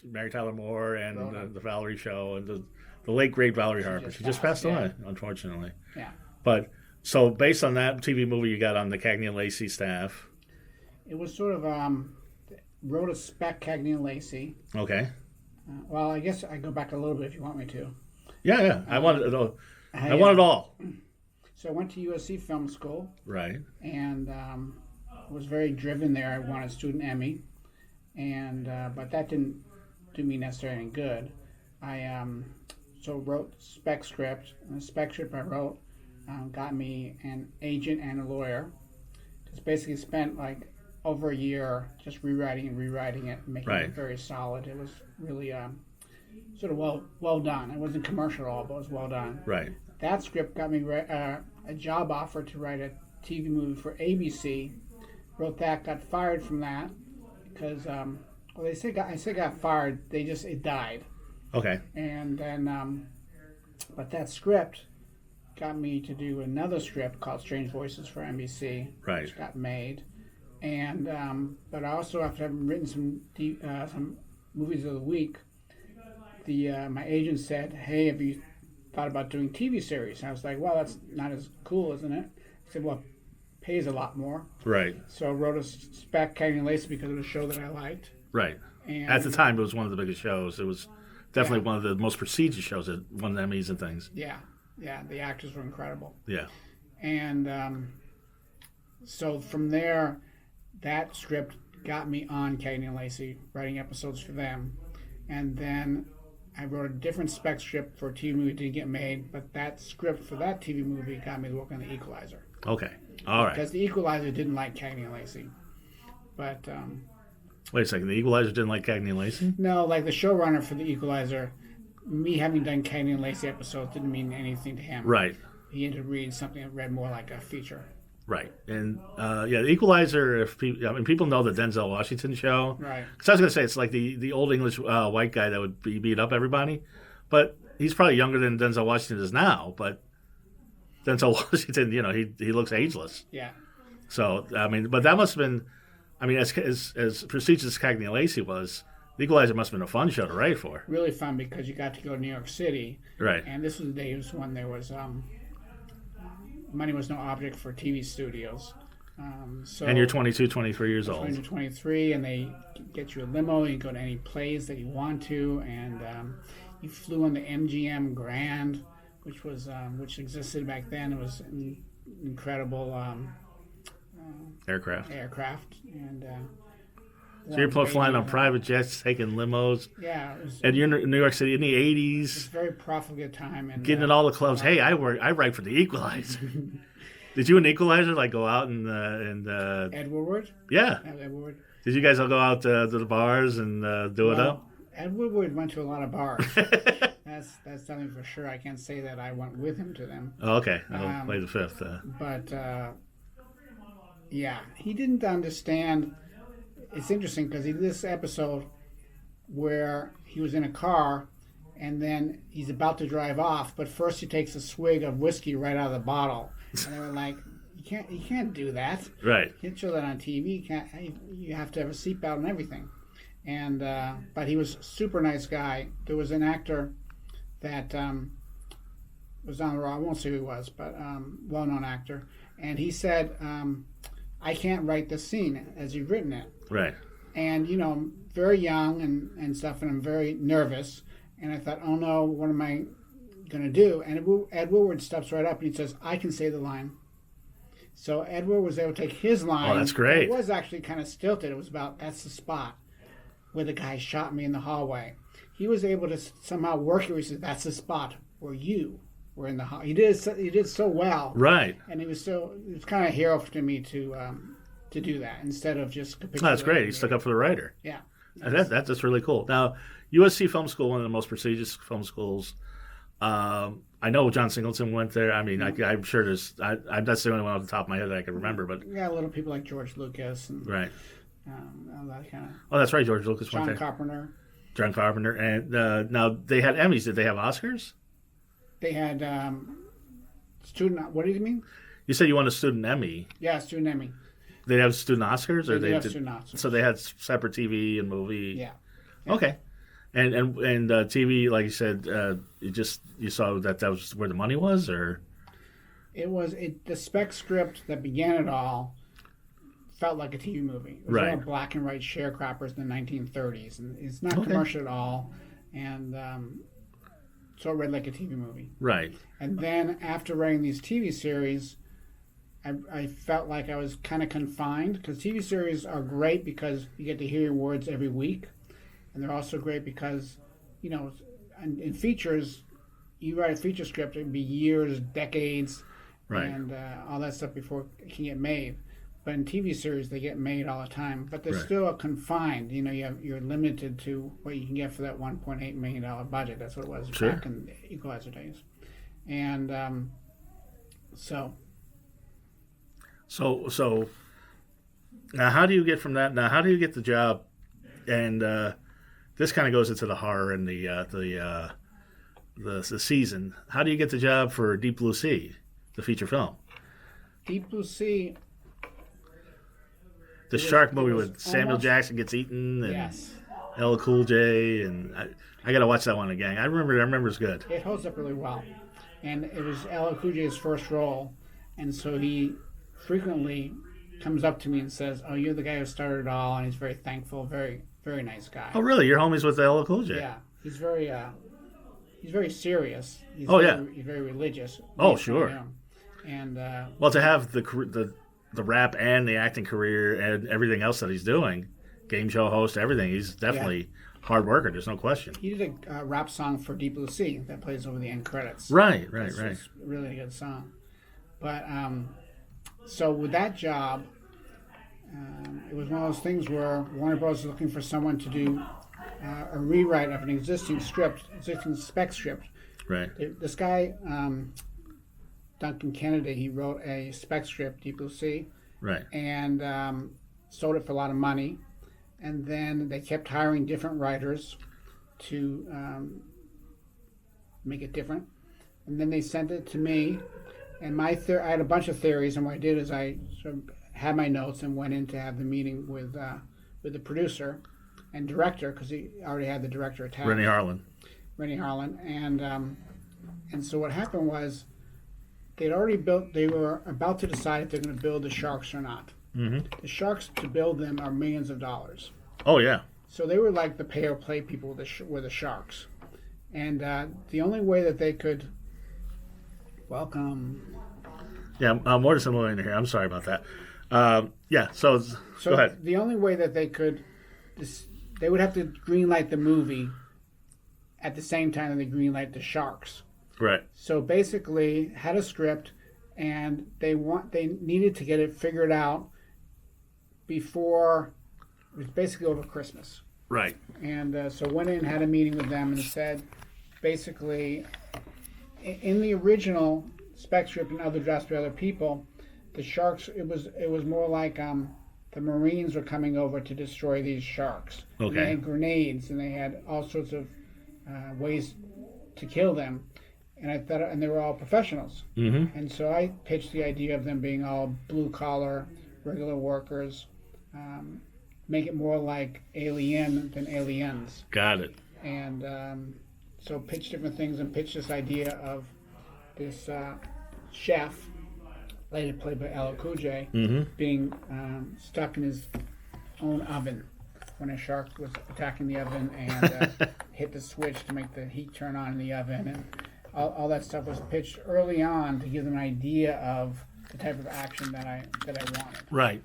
Mary Tyler Moore and Rhoda. the Valerie Show and the late great Valerie Harper. She just passed away, unfortunately. Yeah. But so based on that TV movie, you got on the Cagney and Lacey staff. It was sort of wrote a spec Cagney and Lacey. Okay. Well, I guess I go back a little bit if you want me to. Yeah. I wanted it all. I want it all. So I went to USC Film School. Right. And was very driven there. I won a student Emmy, and but that didn't do me necessarily any good. I so wrote spec script, and the spec script I wrote got me an agent and a lawyer. Just basically spent like over a year just rewriting it, and making it very solid. It was really sort of well done. It wasn't commercial at all, but it was well done. Right. That script got me a job offer to write a TV movie for ABC. Wrote that, got fired from that because I say got fired. It died. Okay. And then, but that script got me to do another script called Strange Voices for NBC, Right. which got made. And but I also, after having written some movies of the week, my agent said, "Hey, have you thought about doing TV series?" And I was like, "Well, that's not as cool, isn't it?" He said, "Well, pays a lot more." Right. So I wrote a spec Cagney and Lacey because it was a show that I liked. Right. And At the time, it was one of the biggest shows. It was definitely one of the most prestigious shows that won Emmys and things. Yeah. The actors were incredible. Yeah. And so from there, that script got me on Cagney and Lacey, writing episodes for them. And then I wrote a different spec script for a TV movie that didn't get made, but that script for that TV movie got me to work on The Equalizer. Okay. All right. Because The Equalizer didn't like Cagney and Lacey. But Wait a second. The Equalizer didn't like Cagney and Lacey? no, like the showrunner for The Equalizer, me having done Cagney and Lacey episodes didn't mean anything to him. Right. He ended up reading something that read more like a feature. Right. And The Equalizer, people know the Denzel Washington show. Right. Because I was going to say, it's like the old English white guy that would beat up everybody. But he's probably younger than Denzel Washington is now. But Denzel Washington, he looks ageless. Yeah. So, but that must have been, as prestigious as Cagney and Lacey was, The Equalizer must have been a fun show to write for. Really fun because you got to go to New York City. Right. And this was the days when there was money was no object for TV studios. And you're 22, 23 years old. 20 to 23, and they get you a limo. You can go to any plays that you want to, and you flew on the MGM Grand, which existed back then. It was an incredible Aircraft. and So you're flying on private jets, taking limos. Yeah, and you're in New York City in the '80s. It's a very profligate time, and getting in all the clubs. Hey, I write for the Equalizer. Did you and Equalizer go out and Ed Woodward? Yeah. Ed Woodward. Did you guys all go out to the bars and do it up? Ed Woodward went to a lot of bars. That's something for sure. I can't say that I went with him to them. Oh, okay, I'll play the fifth. But yeah, he didn't understand. It's interesting because he did this episode where he was in a car and then he's about to drive off, but first he takes a swig of whiskey right out of the bottle, and they were like, "You can't do that. Right? You can't show that on TV. You have to have a seatbelt and everything." And but he was a super nice guy. There was an actor that was on the road. I won't say who he was, but well-known actor, and he said, "I can't write this scene as you've written it." Right. And I'm very young and stuff, and I'm very nervous. And I thought, oh no, what am I going to do? And Ed Woodward steps right up and he says, "I can say the line." So Ed Woodward was able to take his line. Oh, that's great. It was actually kind of stilted. It was about, that's the spot where the guy shot me in the hallway. He was able to somehow work it where he said, "That's the spot where you were in the hallway." He did so well. Right. And it was kind of a hero to me to do that instead of just capitulating. Oh, that's great. He stuck up for the writer. Yeah. That's really cool. Now, USC Film School, one of the most prestigious film schools. I know John Singleton went there. I'm sure there's. That's the only one off the top of my head that I can remember. But yeah, little people like George Lucas and right. All that kind of. Oh, that's right. George Lucas went there. John Carpenter. And now they had Emmys. Did they have Oscars? They had student. What do you mean? You said you won a student Emmy. Yeah, student Emmy. They have student Oscars, or they have student Oscars. So they had separate TV and movie. Yeah. Okay. And TV, like you said, you saw that was where the money was, or The spec script that began it all felt like a TV movie. It was all black and white sharecroppers in the 1930s, and it's not commercial at all, and so it read like a TV movie. Right. And then after writing these TV series, I felt like I was kind of confined, because TV series are great because you get to hear your words every week, and they're also great because, in features, you write a feature script, it can be years, decades, and all that stuff before it can get made. But in TV series, they get made all the time. But they're still confined. You're limited to what you can get for that $1.8 million budget. That's what it was back in the Equalizer days. And so now how do you get from that? Now, how do you get the job? And this kind of goes into the horror and the season. How do you get the job for Deep Blue Sea, the feature film? Deep Blue Sea. The shark movie with Samuel Jackson gets eaten, and LL Cool J, and I got to watch that one again. I remember it's good. It holds up really well, and it was LL Cool J's first role, and so he frequently comes up to me and says, "Oh, you're the guy who started it all," and he's very thankful, very very nice guy. Oh, really? You're homies with LL Cool J? Yeah, he's very serious. He's very religious. Oh, sure. And well, to have the rap and the acting career and everything else that he's doing, game show host, everything, he's definitely hard worker. There's no question. He did a rap song for Deep Blue Sea that plays over the end credits. Right. It's really a good song. But so with that job, it was one of those things where Warner Bros. Was looking for someone to do a rewrite of an existing spec script. Right. This guy, Duncan Kennedy, he wrote a spec script, Deep Blue Sea. Right. And sold it for a lot of money. And then they kept hiring different writers to make it different. And then they sent it to me. And I had a bunch of theories, and what I did is I sort of had my notes and went in to have the meeting with the producer and director, because he already had the director attached. Rennie Harlan. And so what happened was they were about to decide if they're going to build the sharks or not. Mm-hmm. The sharks, to build them, are millions of dollars. Oh, yeah. So they were like the pay-or-play people with the sharks. And the only way that they could welcome... Yeah, Mortis and Lilian here. I'm sorry about that. So go ahead. The only way that they could... They would have to greenlight the movie at the same time that they greenlight the sharks. Right. So basically, had a script, and they needed to get it figured out before, it was basically over Christmas. Right. And so went in and had a meeting with them and said, basically, in the original spec script and other drafts by other people, the sharks, it was more like the Marines were coming over to destroy these sharks. Okay. And they had grenades, and they had all sorts of ways to kill them. And they were all professionals. Mm-hmm. And so I pitched the idea of them being all blue-collar, regular workers, make it more like Alien than Aliens. Got it. And so pitched different things and pitched this idea of this chef, later played by LL Cool J, being stuck in his own oven when a shark was attacking the oven and hit the switch to make the heat turn on in the oven. And all that stuff was pitched early on to give them an idea of the type of action that I wanted. Right.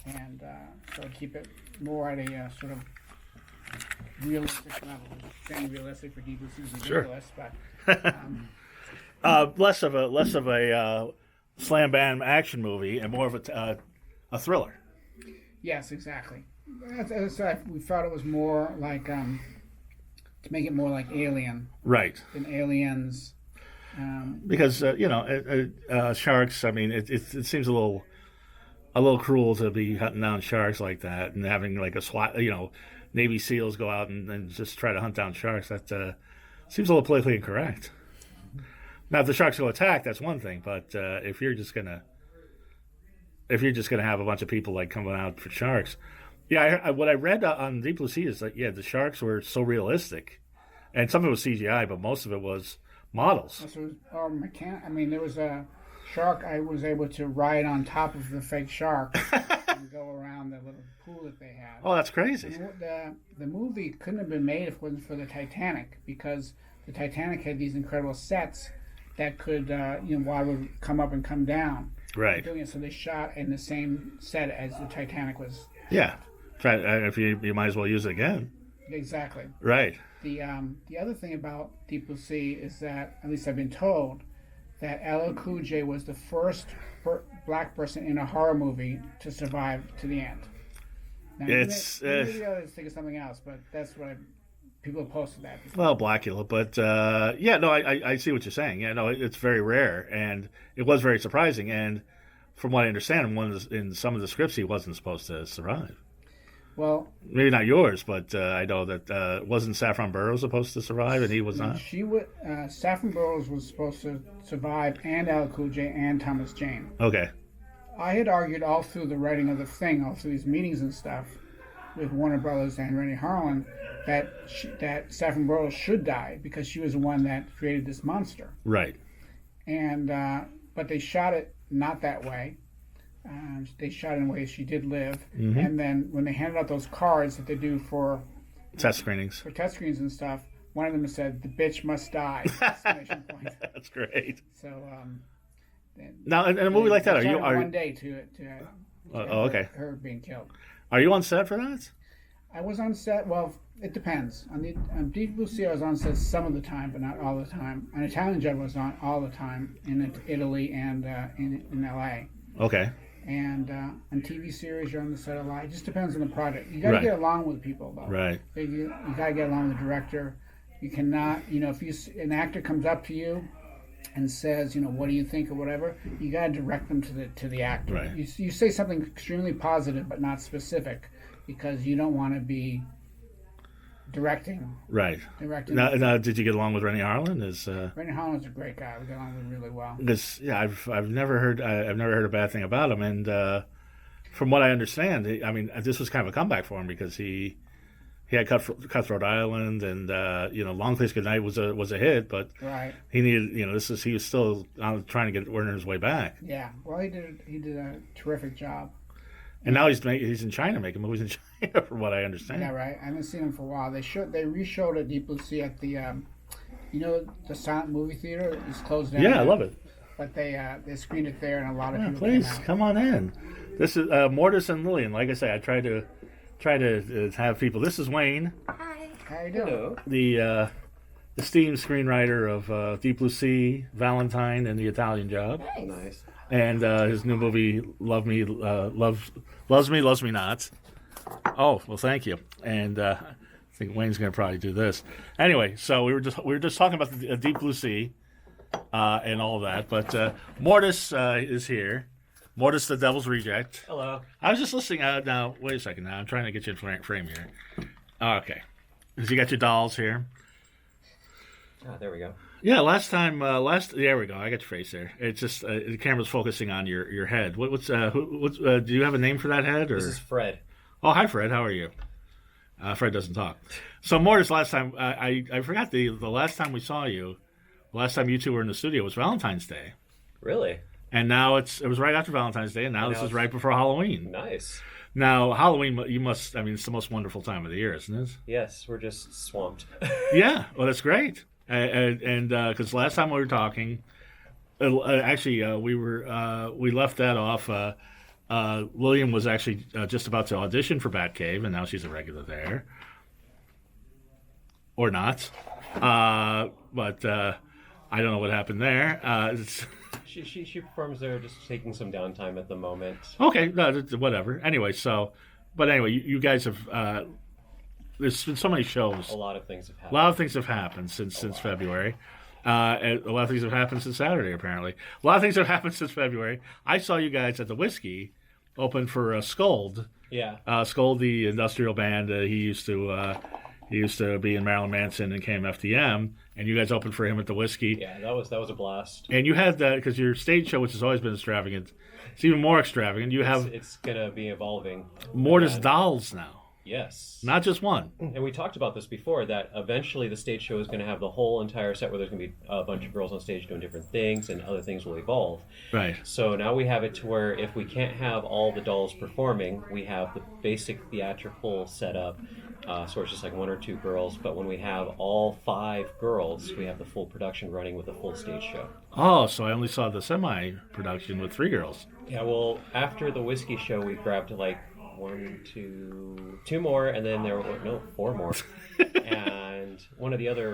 And so to keep it more at a sort of realistic level. Saying realistic for Deep Blue Sea is ridiculous, but less of a slam bam action movie and more of a thriller. Yes, exactly. We thought it was more like to make it more like Alien, right? Than Aliens, because sharks. I mean, it seems a little cruel to be hunting down sharks like that and having like a SWAT, Navy SEALs go out and just try to hunt down sharks. That seems a little politically incorrect. Now, if the sharks will attack, that's one thing. But if you're just gonna have a bunch of people like coming out for sharks, Yeah, what I read on Deep Blue Sea is that the sharks were so realistic, and some of it was CGI, but most of it was models. So, I mean, there was a shark. I was able to ride on top of the fake shark and go around the little pool that they had. Oh, that's crazy. The movie couldn't have been made if it wasn't for the Titanic, because the Titanic had these incredible sets that could, water would come up and come down. Right. Doing it, so they shot in the same set as the Titanic was. Yeah. If you might as well use it again. Exactly. Right. The other thing about Deep Blue Sea is that, at least I've been told, that LL Cool J was the first black person in a horror movie to survive to the end. Now, maybe I was thinking something else, but that's what people have posted that before. Well, Blackula, but I see what you're saying. Yeah, no, it's very rare, and it was very surprising. And from what I understand, in some of the scripts, he wasn't supposed to survive. Well, maybe not yours, but I know that wasn't Saffron Burrows supposed to survive, and he was not. Saffron Burrows was supposed to survive, and LL Cool J and Thomas Jane. Okay. I had argued all through the writing of the thing, all through these meetings and stuff, with Warner Brothers and Rennie Harlan, that Saffron Burrows should die because she was the one that created this monster. Right. And but they shot it not that way. They shot in ways she did live. Mm-hmm. And then when they handed out those cards that they do for test screenings and stuff, one of them said, "The bitch must die!" Exclamation point. That's great. So now, in a movie like that, are you one day to okay. her being killed? Are you on set for that? I was on set. Well, it depends. On Deep Blue Sea, I was on set some of the time, but not all the time. On Italian Job, I was on all the time in Italy and in LA. Okay. And on TV series, you're on the set a lot. It just depends on the project. You got to get along with people, though. Right. You got to get along with the director. You cannot, if an actor comes up to you and says, what do you think or whatever, you got to direct them to the actor. Right. You say something extremely positive but not specific, because you don't want to be directing. Right. Now, did you get along with Rennie Harlan? Rennie Harlan's a great guy. We got along with him really well. I've never heard a bad thing about him, and from what I understand, this was kind of a comeback for him because he had Cutthroat Island, and Long Place Goodnight was a hit, but right. He needed he was still trying to earn his way back. Yeah, well, he did a terrific job. And now he's in China making movies in China, from what I understand. Yeah, right. I haven't seen him for a while. They re-showed at Deep Blue Sea at the the silent movie theater is closed down. Yeah, I love it. But they screened it there, and a lot of people. Please come on in. This is Mortis and Lilian. Like I say, I try to have people. This is Wayne. Hi. How you doing? Hello. The esteemed screenwriter of Deep Blue Sea, Valentine, and the Italian Job. Nice. And his new movie, Loves Me, Loves Me Not. Oh, well, thank you. And I think Wayne's going to probably do this. Anyway, so we were just talking about the Deep Blue Sea and all of that. But Mortis is here. Mortis, the Devil's Reject. Hello. I was just listening. Now, wait a second. Now I'm trying to get you in frame here. Okay. So you got your dolls here. Ah, there we go. Yeah, there we go. I got your face there. It's just the camera's focusing on your head. Do you have a name for that head? Or? This is Fred. Oh, hi, Fred. How are you? Fred doesn't talk. So, Mortis, last time I forgot the last time we saw you. The last time you two were in the studio was Valentine's Day. Really? And now it was right after Valentine's Day, and now this is right before Halloween. Nice. Now, Halloween, it's the most wonderful time of the year, isn't it? Yes, we're just swamped. Yeah, well, that's great. And because last time we were talking, we left that off. Lilian was actually just about to audition for Batcave, and now she's a regular there, or not. But I don't know what happened there. She performs there, just taking some downtime at the moment. Okay, whatever. Anyway, you guys have. There's been so many shows. A lot of things have happened. A lot of things have happened since February. And a lot of things have happened since Saturday, apparently. A lot of things have happened since February. I saw you guys at the Whisky open for Skold. Yeah. Skold, the industrial band, he used to He used to be in Marilyn Manson and KMFDM, and you guys opened for him at the Whisky. Yeah, that was a blast. And you had that because your stage show, which has always been extravagant, it's even more extravagant. You have It's gonna be evolving. Mortis And- Dolls now, Yes. not just one. And we talked about this before, that eventually the stage show is going to have the whole entire set where there's going to be a bunch of girls on stage doing different things, and other things will evolve. Right. So now we have it to where if we can't have all the dolls performing, we have the basic theatrical setup. So it's just like 1 or 2 girls. But when we have all 5 girls, we have the full production running with a full stage show. Oh, so I only saw the semi-production with 3 girls. Yeah, well, after the Whisky show, we grabbed like 2 more, and then there were 4 more. And one of the other